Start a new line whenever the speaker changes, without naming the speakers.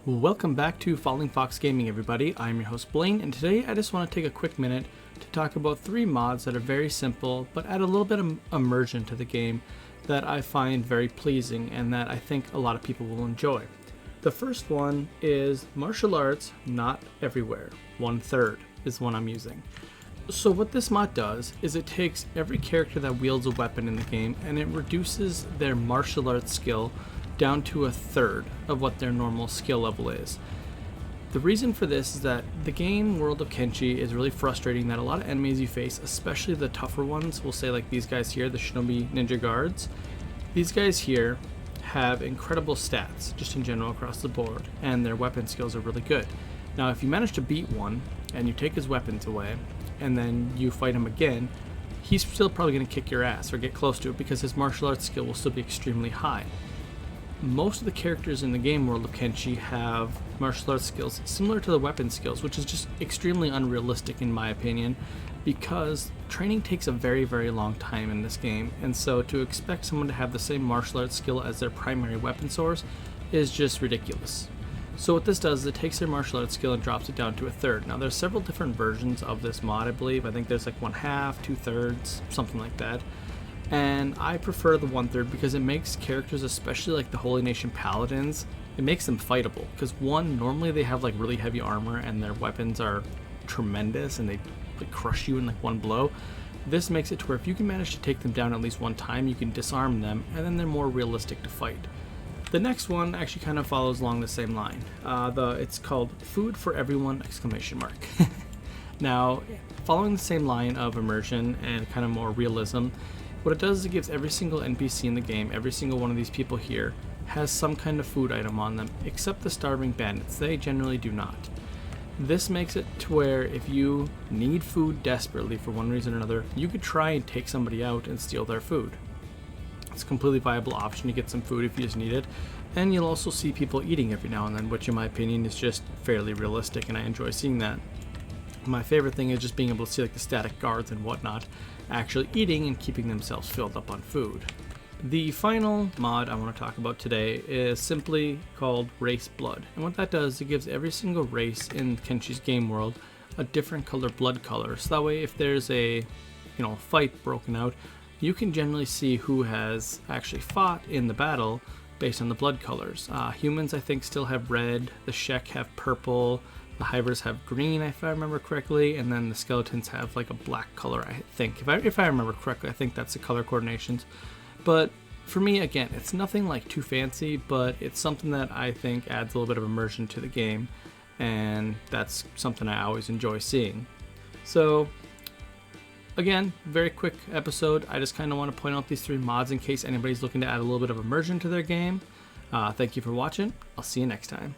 Welcome back to FallingFoxGaming, everybody. I'm your host Blaine, and today I just want to take a quick minute to talk about 3 mods that are very simple but add a little bit of immersion to the game that I find very pleasing and that I think a lot of people will enjoy. The first one is Martial Arts Not Everywhere. 1/3 is the one I'm using. So what this mod does is it takes every character that wields a weapon in the game and it reduces their martial arts skill down to 1/3 of what their normal skill level is. The reason for this is that the game world of Kenshi is really frustrating that a lot of enemies you face, especially the tougher ones, we'll say like these guys here, the Shinobi Ninja Guards, these guys here have incredible stats just in general across the board and their weapon skills are really good. Now if you manage to beat one and you take his weapons away and then you fight him again, he's still probably going to kick your ass or get close to it because his martial arts skill will still be extremely high. Most of the characters in the game world of Kenshi have martial arts skills similar to the weapon skills, which is just extremely unrealistic in my opinion because training takes a very long time in this game, and so to expect someone to have the same martial arts skill as their primary weapon source is just ridiculous. So what this does is it takes their martial arts skill and drops it down to 1/3. Now there's several different versions of this mod, I believe. I think there's like 1/2, 2/3, something like that. And I prefer the 1/3 because it makes characters, especially like the Holy Nation Paladins, it makes them fightable. Because one, normally they have like really heavy armor and their weapons are tremendous and they like crush you in like one blow. This makes it to where if you can manage to take them down at least one time, you can disarm them and then they're more realistic to fight. The next one actually kind of follows along the same line. It's called Food for Everyone! Now, following the same line of immersion and kind of more realism, what it does is it gives every single NPC in the game, every single one of these people here, has some kind of food item on them, except the starving bandits. They generally do not. This makes it to where if you need food desperately for one reason or another, you could try and take somebody out and steal their food. It's a completely viable option to get some food if you just need it, and you'll also see people eating every now and then, which in my opinion is just fairly realistic, and I enjoy seeing that. My favorite thing is just being able to see like the static guards and whatnot actually eating and keeping themselves filled up on food. The final mod I want to talk about today is simply called Race Blood, and what that does is it gives every single race in Kenshi's game world a different color blood color, so that way if there's a fight broken out, you can generally see who has actually fought in the battle based on the blood colors. Humans I think still have red, the Shek have purple, the Hivers have green if I remember correctly, and then the skeletons have like a black color I think. If I remember correctly, I think that's the color coordinations. But for me, again, it's nothing like too fancy, but it's something that I think adds a little bit of immersion to the game, and that's something I always enjoy seeing. So again, very quick episode. I just kind of want to point out these 3 mods in case anybody's looking to add a little bit of immersion to their game. Thank you for watching. I'll see you next time.